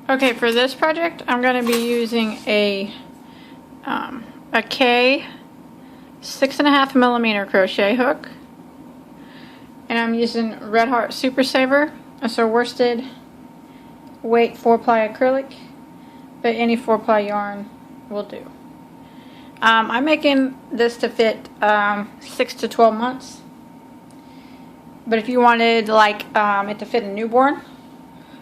Okay, for this project, I'm going to be using a K 6.5mm crochet hook, and I'm using Red Heart Super Saver. It's a worsted weight 4-ply acrylic, but any 4-ply yarn will do. I'm making this to fit 6 to 12 months, but if you wanted like it to fit a newborn,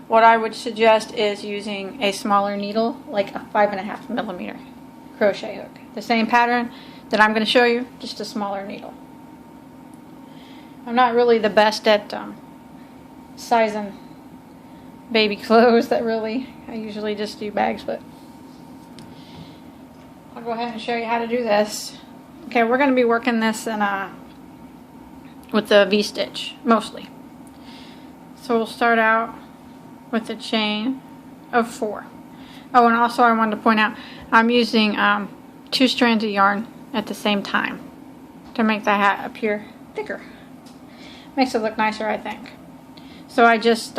what I would suggest is using a smaller needle, like a 5.5mm crochet hook. The same pattern that I'm going to show you, just a smaller needle. I'm not really the best at sizing baby clothes. I usually just do bags, but I'll go ahead and show you how to do this. Okay, we're going to be working this in with the V-stitch mostly. So we'll start out with a chain of 4. Oh, and also I wanted to point out I'm using 2 strands of yarn at the same time to make the hat appear thicker. Makes it look nicer, I think. So I just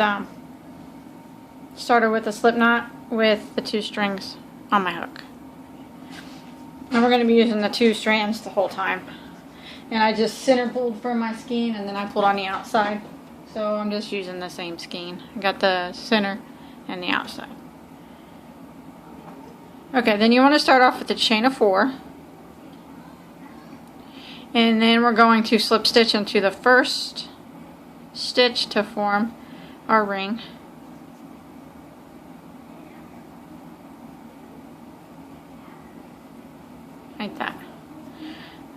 started with a slip knot with the 2 strings on my hook. And we're going to be using the 2 strands the whole time. And I just center pulled from my skein and then I pulled on the outside. So I'm just using the same skein. I got the center and the outside. Okay, then you want to start off with a chain of 4. And then we're going to slip stitch into the first stitch to form our ring. Like that.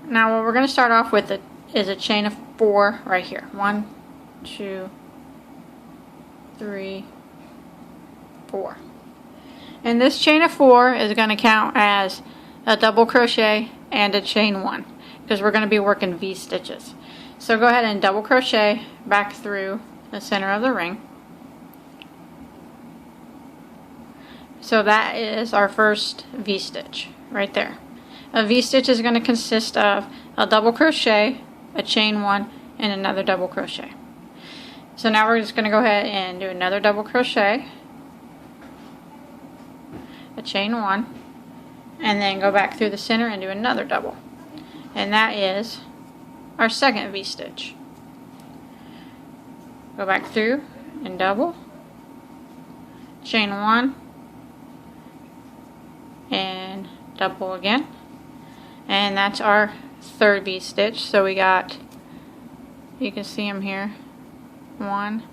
Now what we're going to start off with is a chain of 4 right here. 1, 2, 3, 4. And this chain of 4 is going to count as a double crochet and a chain 1 because we're going to be working V stitches. So go ahead and double crochet back through the center of the ring. So that is our first V stitch right there. A V stitch is going to consist of a double crochet, a chain 1, and another double crochet. So now we're just going to go ahead and do another double crochet, a chain 1, and then go back through the center and do another double. And that is our second V stitch. Go back through and double, chain 1, and double again. And that's our third V stitch. So we got, you can see them here, 1,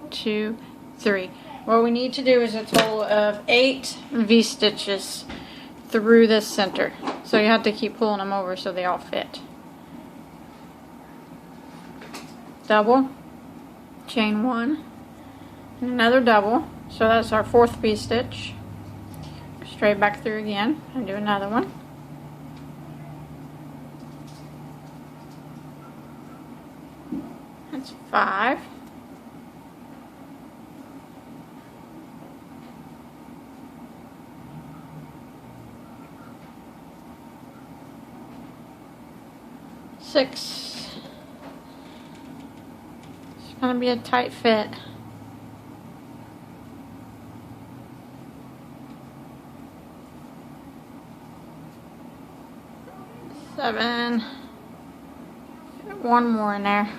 2, 3. What we need to do is a total of 8 V stitches through this center. So you have to keep pulling them over so they all fit. Double, chain 1, and another double. So that's our 4th V stitch. Straight back through again and do another one. That's 5. Six. It's going to be a tight fit. 7. One more in there.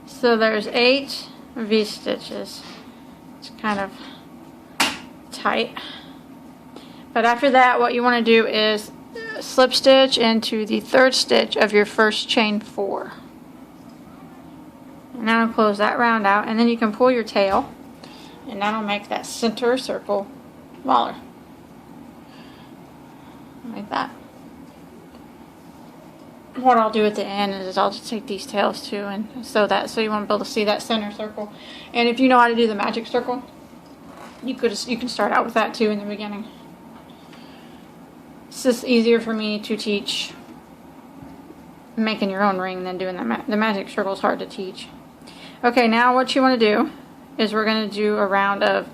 So there's 8 V stitches. It's kind of tight. But after that, what you want to do is slip stitch into the 3rd stitch of your first chain 4. And that'll close that round out, and then you can pull your tail, and that'll make that center circle smaller. Like that. What I'll do at the end is I'll just take these tails too and sew that, so you want to be able to see that center circle. And if you know how to do the magic circle, you can start out with that too in the beginning. It's just easier for me to teach making your own ring than doing the magic circle is hard to teach. Okay, now what you want to do is we're going to do a round of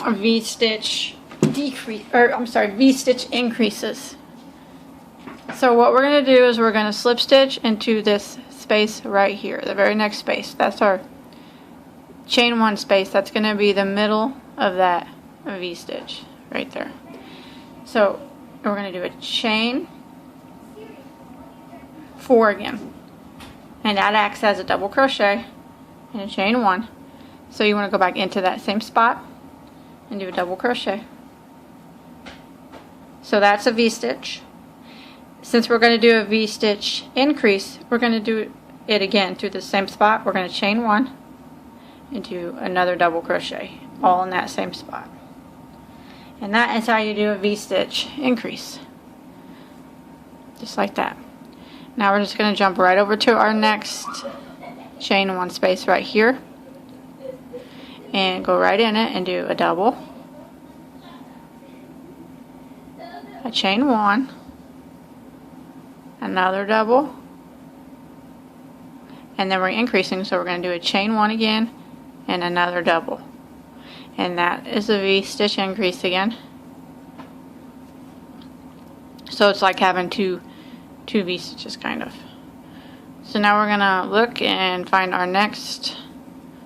V-stitch V-stitch increases. So what we're going to do is we're going to slip stitch into this space right here, the very next space. That's our chain 1 space. That's going to be the middle of that V-stitch right there. So we're going to do a chain 4 again, and that acts as a double crochet and a chain 1. So you want to go back into that same spot and do a double crochet. So that's a V-stitch. Since we're going to do a V-stitch increase, we're going to do it again through the same spot. We're going to chain 1 and do another double crochet, all in that same spot. And that is how you do a V-stitch increase. Just like that. Now we're just going to jump right over to our next chain 1 space right here. And go right in it and do a double. A chain 1. Another double. And then we're increasing, so we're going to do a chain 1 again and another double. And that is a V-stitch increase again. So it's like having two V-stitches kind of. So now we're going to look and find our next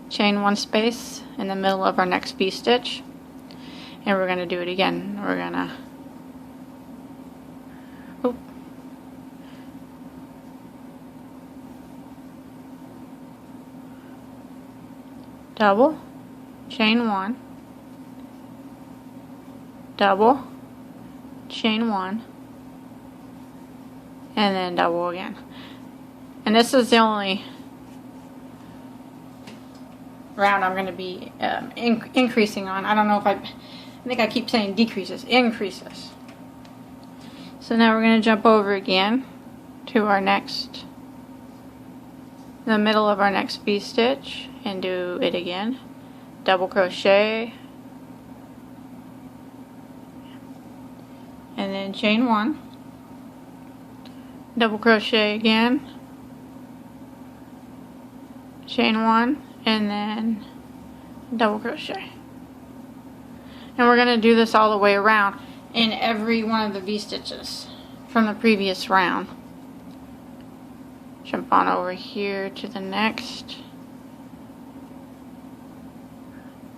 chain 1 space in the middle of our next V-stitch. And we're going to do it again. We're going to double, chain 1, double, chain 1, and then double again. And this is the only round I'm going to be increasing on. I don't know if I think I keep saying decreases, increases. So now we're going to jump over again to our next, the middle of our next V-stitch, and do it again. Double crochet, and then chain 1, double crochet again, chain 1, and then double crochet. And we're going to do this all the way around in every one of the V-stitches from the previous round. Jump on over here to the next,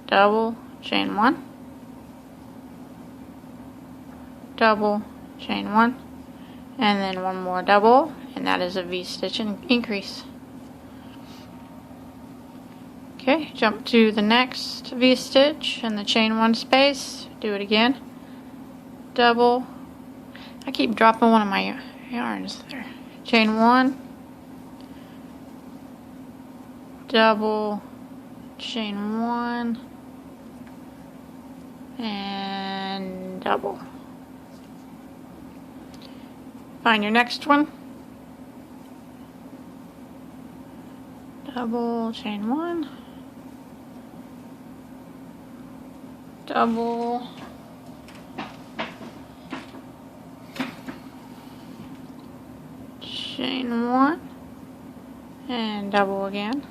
double, chain 1, double, chain 1, and then one more double, and that is a V-stitch increase. Okay, jump to the next V-stitch in the chain 1 space, do it again, double, I keep dropping one of my yarns there, chain 1, double, chain 1, and double. Find your next one, double, chain 1, double, chain 1, and double again.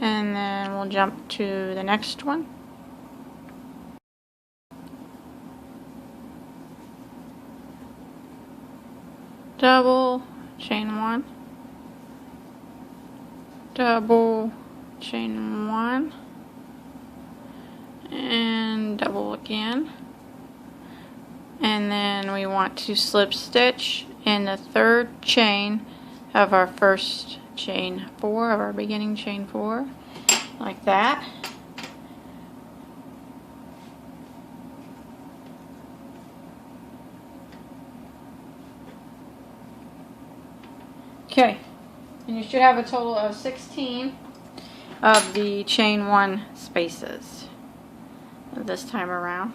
And then we'll jump to the next one. Double, chain 1, double, chain 1, and double again. And then we want to slip stitch in the third chain of our first chain 4 of our beginning chain 4, like that. Okay, and you should have a total of 16 of the chain 1 spaces this time around.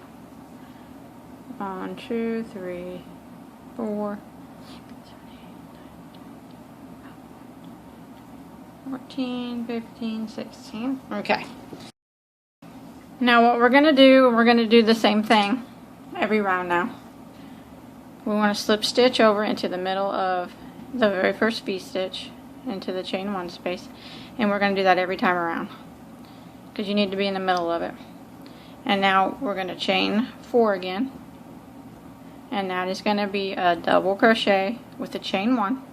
1, 2, 3, 4, 14, 15, 16. Okay. Now what we're going to do the same thing every round now. We want to slip stitch over into the middle of the very first V-stitch into the chain 1 space, and we're going to do that every time around because you need to be in the middle of it. And now we're going to chain 4 again, and that is going to be a double crochet with the chain 1,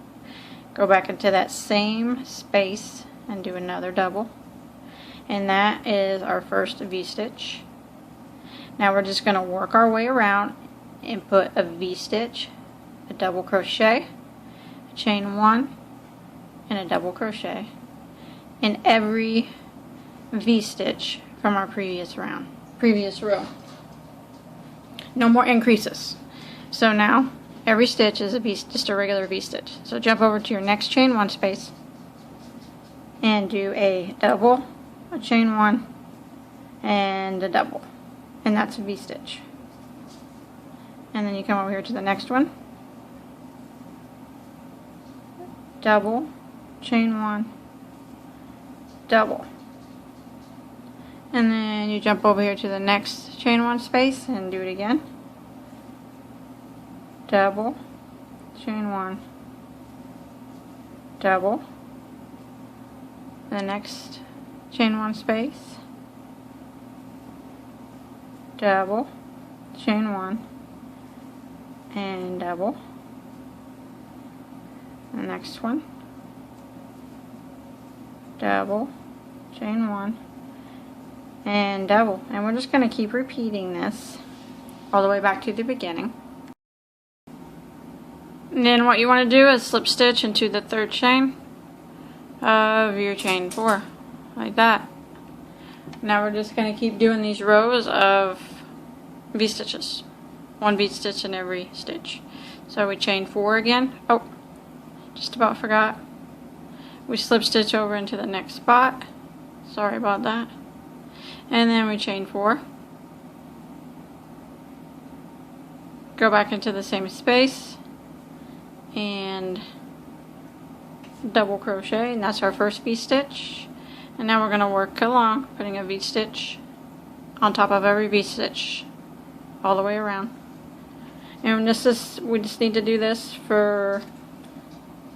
go back into that same space and do another double, and that is our first V-stitch. Now we're just going to work our way around and put a V-stitch, a double crochet, a chain 1, and a double crochet in every V-stitch from our previous row. No more increases. So now every stitch is just a regular V-stitch. So jump over to your next chain 1 space and do a double, a chain 1, and a double, and that's a V-stitch. And then you come over here to the next one, double, chain 1, double, and then you jump over here to the next chain 1 space and do it again, double, chain 1, double, the next chain 1 space, double, chain 1, and double, the next one, double, chain 1, and double. And we're just going to keep repeating this all the way back to the beginning. And then what you want to do is slip stitch into the 3rd chain of your chain 4, like that. Now we're just going to keep doing these rows of V-stitches, 1 V-stitch in every stitch. So we chain 4 again. Oh, just about forgot. We slip stitch over into the next spot. Sorry about that. And then we chain 4. Go back into the same space and double crochet, and that's our first V-stitch. And now we're going to work along, putting a V-stitch on top of every V-stitch all the way around. And we just need to do this for,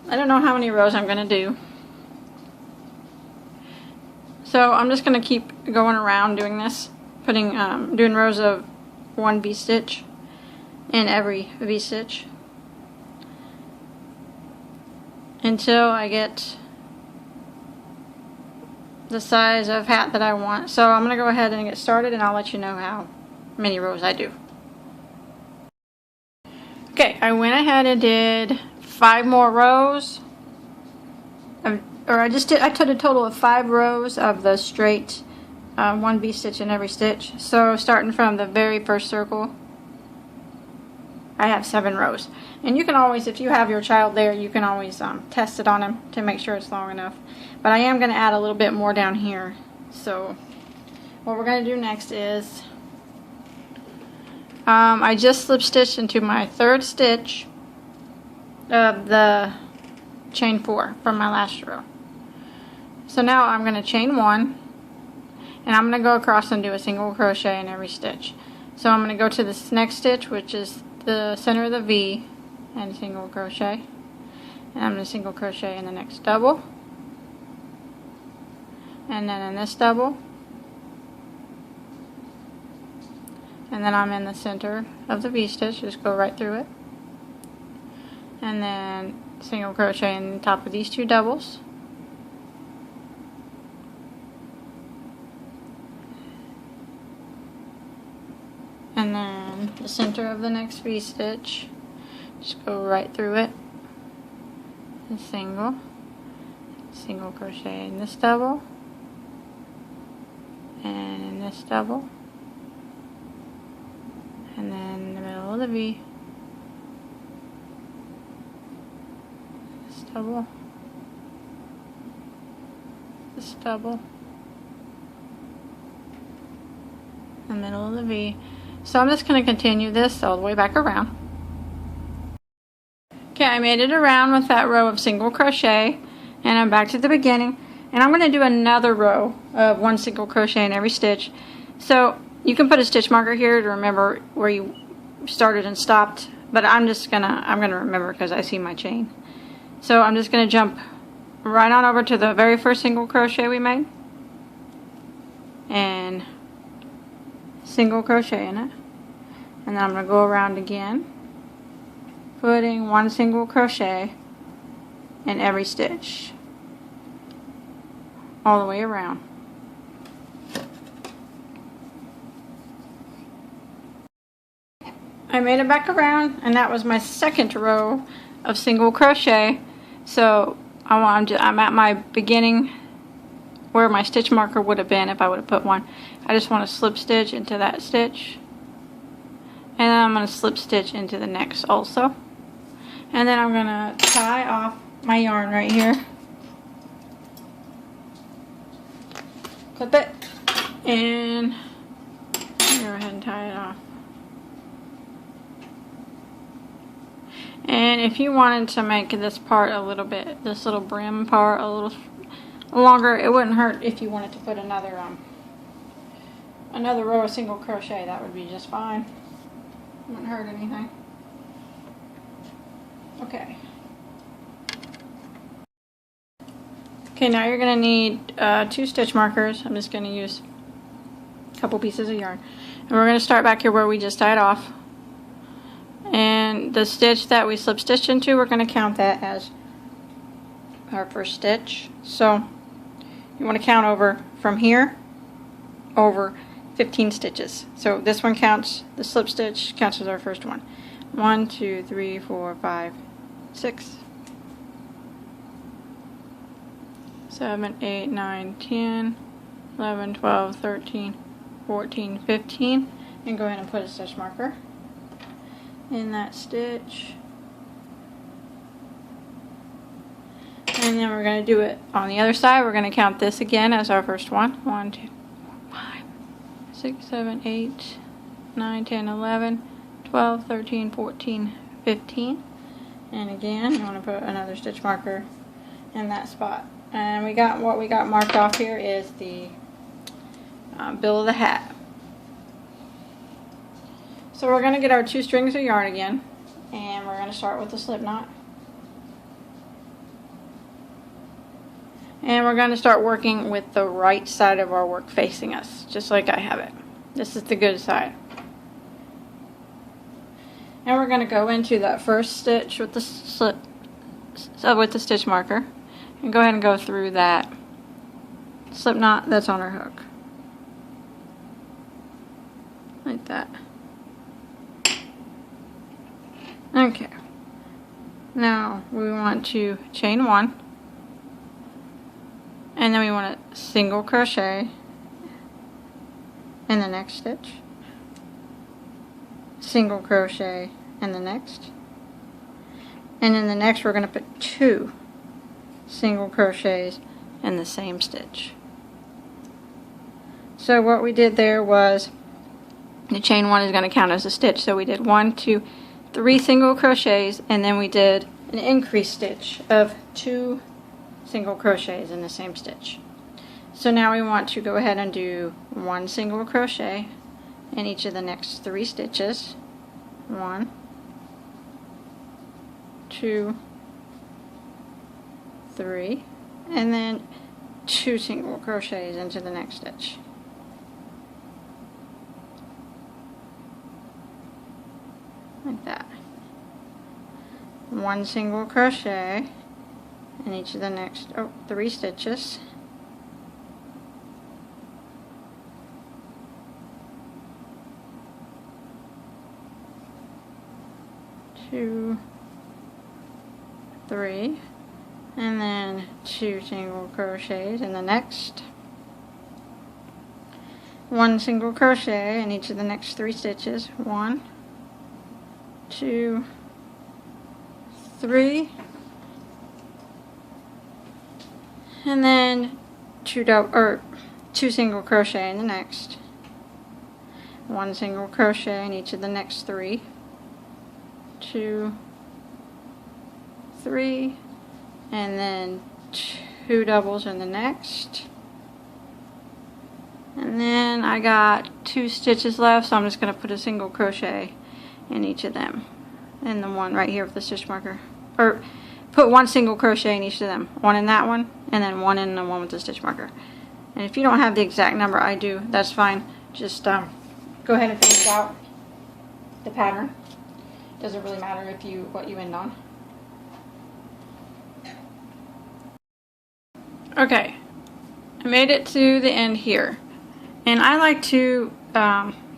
I don't know how many rows I'm going to do. So I'm just going to keep going around doing this, doing rows of 1 V-stitch in every V-stitch until I get the size of hat that I want. So I'm going to go ahead and get started, and I'll let you know how many rows I do. Okay, I went ahead and did 5 more rows, I took a total of 5 rows of the straight 1 V-stitch in every stitch. So starting from the very first circle, I have 7 rows. And you can always, if you have your child there, you can always test it on him to make sure it's long enough. But I am going to add a little bit more down here. So what we're going to do next is, I just slip stitched into my 3rd stitch of the chain 4 from my last row. So now I'm going to chain 1, and I'm going to go across and do a single crochet in every stitch. So I'm going to go to this next stitch, which is the center of the V, and single crochet, and I'm going to single crochet in the next double, and then in this double, and then I'm in the center of the V-stitch, just go right through it, and then single crochet in the top of these 2 doubles, and then the center of the next V-stitch, just go right through it, and single crochet in this double, and in this double, and then in the middle of the V, this double, this double, the middle of the V. So I'm just going to continue this all the way back around. Okay, I made it around with that row of single crochet, and I'm back to the beginning, and I'm going to do another row of 1 single crochet in every stitch. So you can put a stitch marker here to remember where you started and stopped, but I'm gonna remember because I see my chain. So I'm just gonna jump right on over to the very first single crochet we made and single crochet in it, and then I'm going to go around again, putting 1 single crochet in every stitch all the way around. I made it back around, and that was my second row of single crochet. So I'm at my beginning where my stitch marker would have been if I would have put one. I just want to slip stitch into that stitch, and then I'm going to slip stitch into the next also, and then I'm going to tie off my yarn right here, clip it, and go ahead and tie it off. And if you wanted to make this part a little bit, this little brim part a little longer, it wouldn't hurt if you wanted to put another row of single crochet. That would be just fine. Wouldn't hurt anything. Okay. Okay, now you're going to need 2 stitch markers. I'm just going to use a couple pieces of yarn. And we're going to start back here where we just tied off. And the stitch that we slip stitched into, we're going to count that as our first stitch. So you want to count over from here over 15 stitches. So this one counts, the slip stitch counts as our first one. 1, 2, 3, 4, 5, 6, 7, 8, 9, 10, 11, 12, 13, 14, 15. And go ahead and put a stitch marker in that stitch, and then we're going to do it on the other side. We're going to count this again as our first one. 1, 2, 5, 6, 7, 8, 9, 10, 11, 12, 13, 14, 15. And again, you want to put another stitch marker in that spot. And what we got marked off here is the bill of the hat. So we're going to get our 2 strings of yarn again, and we're going to start with the slip knot. And we're going to start working with the right side of our work facing us, just like I have it. This is the good side. And we're going to go into that first stitch with the stitch marker, and go ahead and go through that slip knot that's on our hook. Like that. Okay, now we want to chain 1, and then we want to single crochet in the next stitch, single crochet in the next, and in the next we're going to put 2 single crochets in the same stitch. So what we did there was the chain 1 is going to count as a stitch, so we did 1, 2, 3 single crochets, and then we did an increase stitch of 2 single crochets in the same stitch. So now we want to go ahead and do 1 single crochet in each of the next 3 stitches. 1, 2, 3, and then 2 single crochets into the next stitch. Like that. 1 single crochet in each of the next 3 stitches. 2, 3, and then 2 single crochets in the next. 1 single crochet in each of the next 3 stitches. 1, 2, 3, and then 2 single crochet in the next. 1 single crochet in each of the next 3. 2, 3, and then 2 doubles in the next. And then I got 2 stitches left, so I'm just going to put a single crochet in each of them, and the one right here with the stitch marker, or put 1 single crochet in each of them, 1 in that one, and then 1 in the one with the stitch marker. And if you don't have the exact number I do, that's fine. Just go ahead and finish out the pattern. Doesn't really matter what you end on. Okay, I made it to the end here, and I like to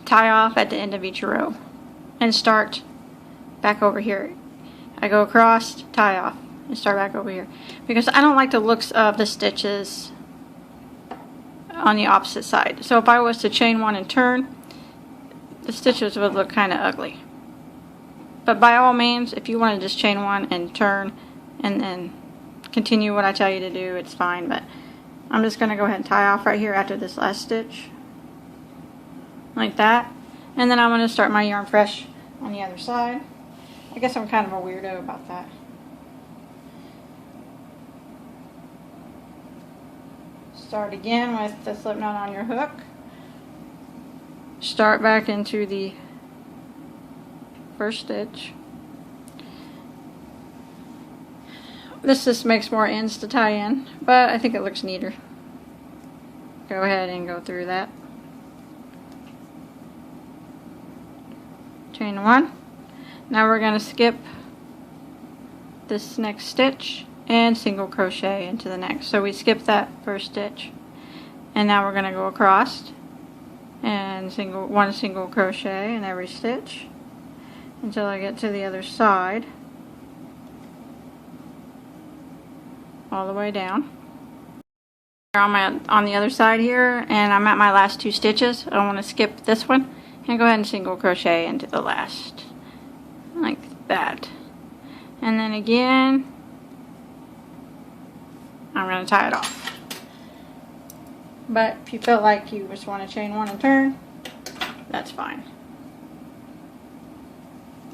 tie off at the end of each row and start back over here. I go across, tie off, and start back over here because I don't like the looks of the stitches on the opposite side. So if I was to chain one and turn, the stitches would look kind of ugly. But by all means, if you want to just chain one and turn and then continue what I tell you to do, it's fine. But I'm just going to go ahead and tie off right here after this last stitch, like that. And then I'm going to start my yarn fresh on the other side. I guess I'm kind of a weirdo about that. Start again with the slip knot on your hook. Start back into the first stitch. This just makes more ends to tie in, but I think it looks neater. Go ahead and go through that. Chain one. Now we're going to skip this next stitch and single crochet into the next. So we skip that first stitch, and now we're going to go across and one single crochet in every stitch until I get to the other side, all the way down. On the other side here, and I'm at my last two stitches. I want to skip this one and go ahead and single crochet into the last, like that. And then again, I'm going to tie it off. But if you feel like you just want to chain one and turn, that's fine.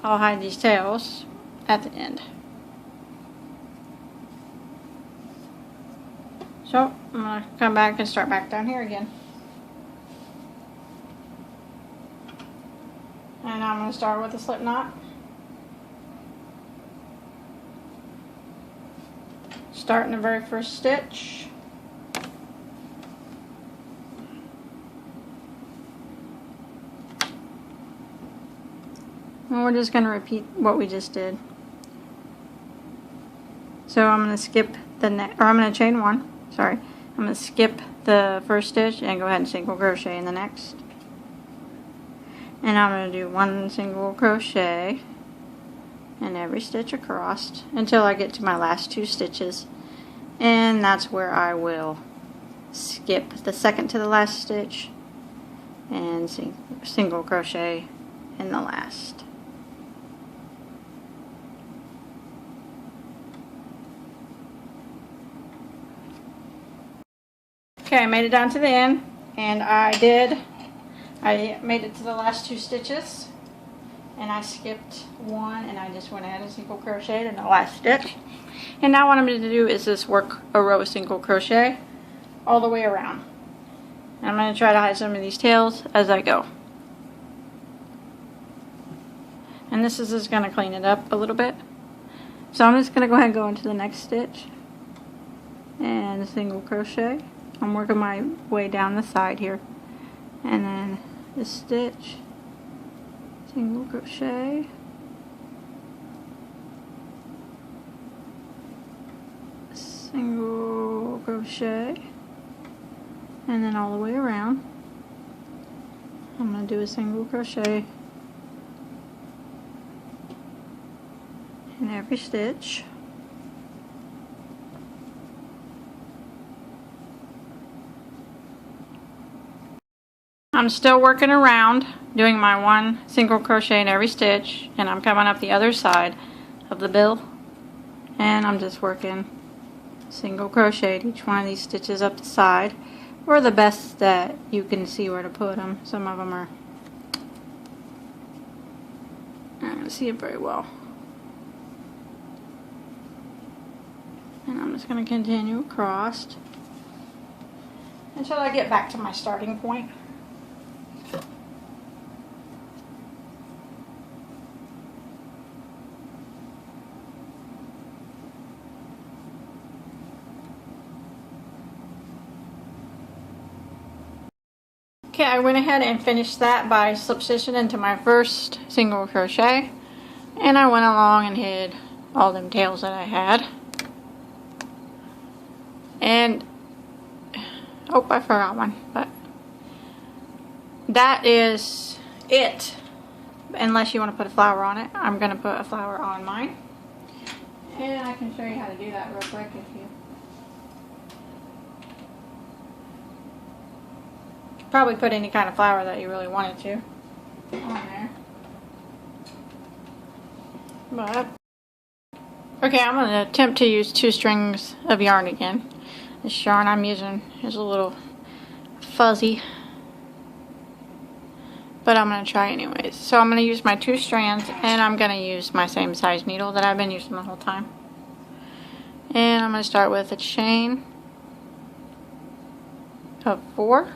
I'll hide these tails at the end. So I'm going to come back and start back down here again. And I'm going to start with a slip knot. Start in the very first stitch. And we're just going to repeat what we just did. So I'm going to skip the next, or I'm going to chain one. Sorry, I'm going to skip the first stitch and go ahead and single crochet in the next. And I'm going to do one single crochet in every stitch across until I get to my last two stitches, and that's where I will skip the second to the last stitch and single crochet in the last. Okay, I made it down to the end, and I made it to the last two stitches, and I skipped one, and I just went ahead and single crocheted in the last stitch. And now what I'm going to do is just work a row of single crochet all the way around. And I'm going to try to hide some of these tails as I go. And this is just going to clean it up a little bit. So I'm just going to go ahead and go into the next stitch and single crochet. I'm working my way down the side here, and then this stitch, single crochet, single crochet, and then all the way around I'm going to do a single crochet in every stitch. I'm still working around, doing my one single crochet in every stitch, and I'm coming up the other side of the bill, and I'm just working single crochet each one of these stitches up the side, or the best that you can see where to put them. Some of them are, I don't see it very well. And I'm just going to continue across until I get back to my starting point. Okay, I went ahead and finished that by slip stitching into my first single crochet, and I went along and hid all them tails that I had. And Oh, I forgot one, but that is it. Unless you want to put a flower on it. I'm going to put a flower on mine. And I can show you how to do that real quick if you... Probably put any kind of flower that you really wanted to on there. But okay, I'm going to attempt to use 2 strings of yarn again. This yarn I'm using is a little fuzzy, but I'm going to try anyways. So I'm going to use my 2 strands, and I'm going to use my same size needle that I've been using the whole time. And I'm going to start with a chain of 4,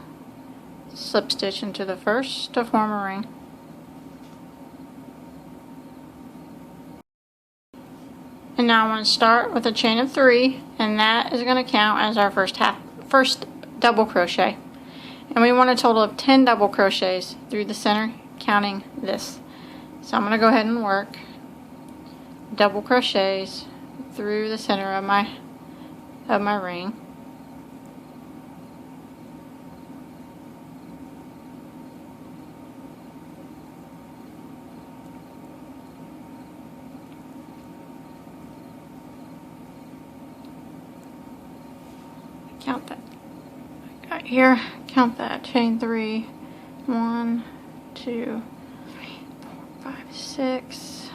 slip stitch into the first to form a ring. And now I'm going to start with a chain of 3, and that is going to count as our first double crochet. And we want a total of 10 double crochets through the center, counting this. So I'm going to go ahead and work double crochets through the center of my ring. Count that. Right here, count that. Chain 3. 1, 2, 3, 4, 5, 6.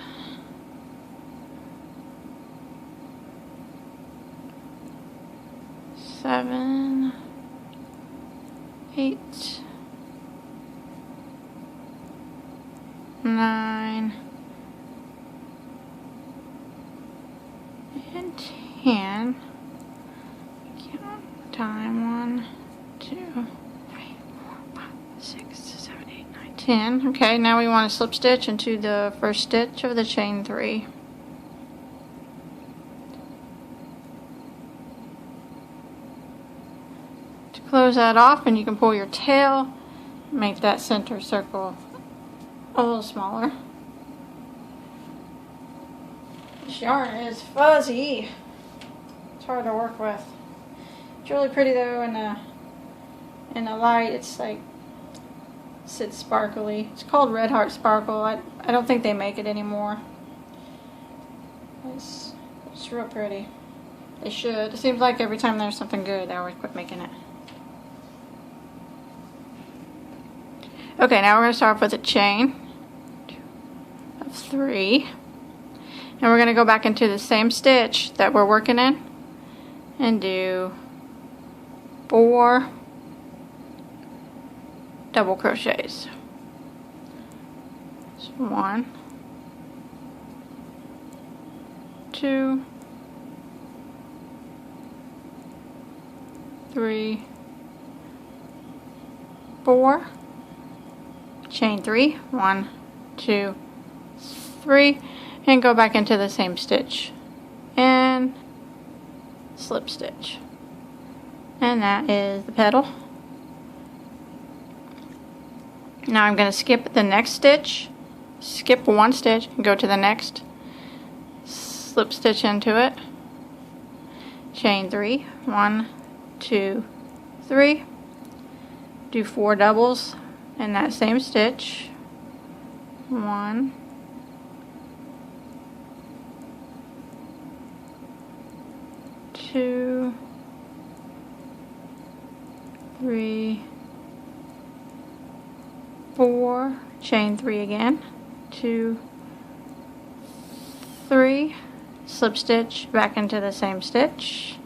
7, 8, 9, and 10. Time 1, 2, 3, 4, 5, 6, 7, 8, 9, 10. Okay, now we want to slip stitch into the first stitch of the chain 3. To close that off, and you can pull your tail, make that center circle a little smaller. This yarn is fuzzy. It's hard to work with. It's really pretty though in the light. It's like sits sparkly. It's called Red Heart Sparkle. I don't think they make it anymore. It's real pretty. They should. It seems like every time there's something good, they always quit making it. Okay, now we're going to start off with a chain of 3. And we're going to go back into the same stitch that we're working in and do 4 double crochets. So 1, 2, 3, 4, chain 3, 1, 2, 3, and go back into the same stitch and slip stitch. And that is the petal. Now I'm going to skip the next stitch, skip 1 stitch, and go to the next, slip stitch into it, chain 3, 1, 2, 3, do 4 doubles in that same stitch, 1, 2, 3, 4, chain 3 again, 2, 3, slip stitch back into the same stitch,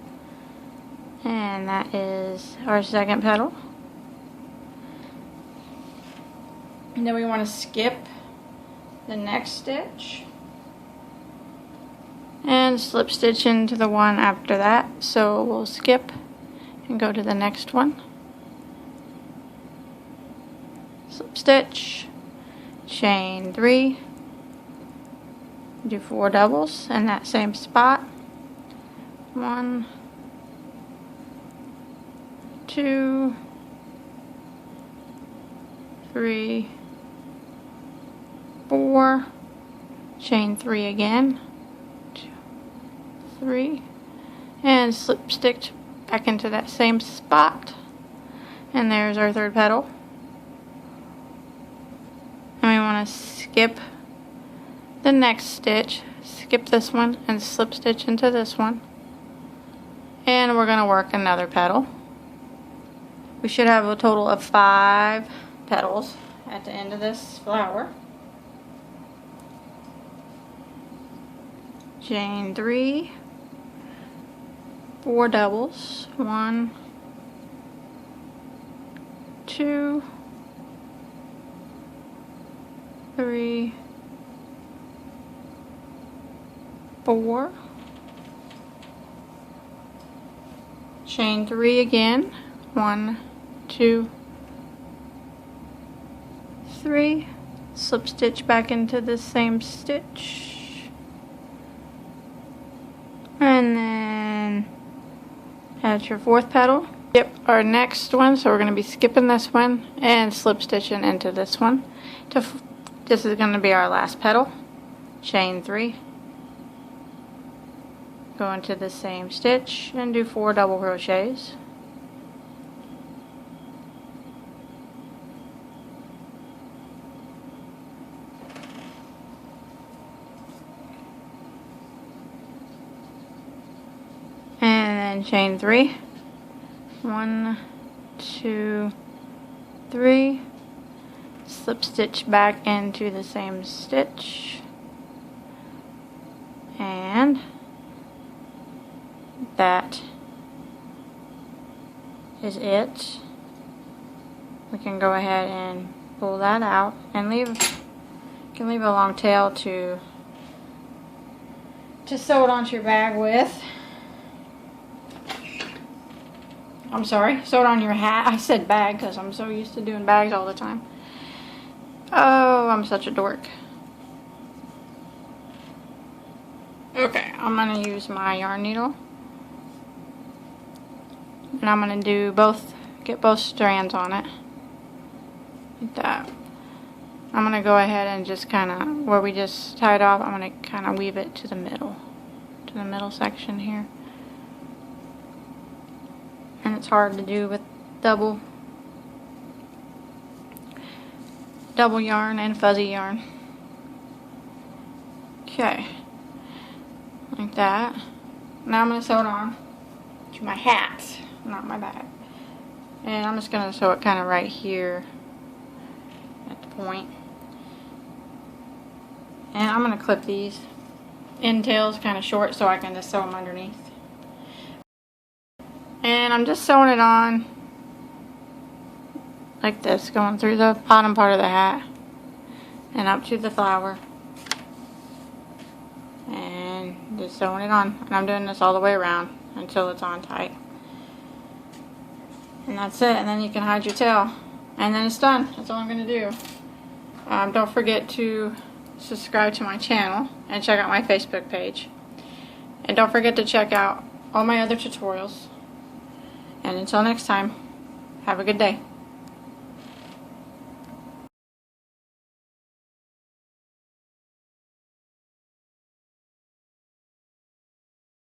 and that is our second petal. And then we want to skip the next stitch and slip stitch into the one after that. So we'll skip and go to the next one. Slip stitch, chain 3, do 4 doubles in that same spot. 1, 2, 3, 4, chain 3 again, 2, 3, and slip stitch back into that same spot, And there's our third petal. And we want to skip the next stitch, skip this one, and slip stitch into this one. And we're going to work another petal. We should have a total of 5 petals at the end of this flower. Chain 3, 4 doubles, 1, 2, 3, 4, chain 3 again, 1, 2, 3, slip stitch back into the same stitch, and then add your 4th petal. Skip our next one, so we're going to be skipping this one and slip stitching into this one. This is going to be our last petal. Chain 3, go into the same stitch and do 4 double crochets. And then chain 3, 1, 2, 3, slip stitch back into the same stitch, and that is it. We can go ahead and pull that out and leave a long tail to sew it onto your bag with. I'm sorry, sew it on your hat. I said bag because I'm so used to doing bags all the time. Oh, I'm such a dork. Okay, I'm going to use my yarn needle. And I'm going to do get both strands on it. Like that. I'm going to go ahead and just kind of, where we just tied off, I'm going to kind of weave it to the middle section here. And it's hard to do with double yarn and fuzzy yarn. Okay, like that. Now I'm going to sew it on to my hat, not my bag. And I'm just going to sew it kind of right here at the point. And I'm going to clip these end tails kind of short so I can just sew them underneath. And I'm just sewing it on like this, going through the bottom part of the hat and up to the flower, and just sewing it on. And I'm doing this all the way around until it's on tight, and that's it. And then you can hide your tail, and then it's done. That's all I'm going to do. Don't forget to subscribe to my channel and check out my Facebook page, and don't forget to check out all my other tutorials. And until next time, have a good day.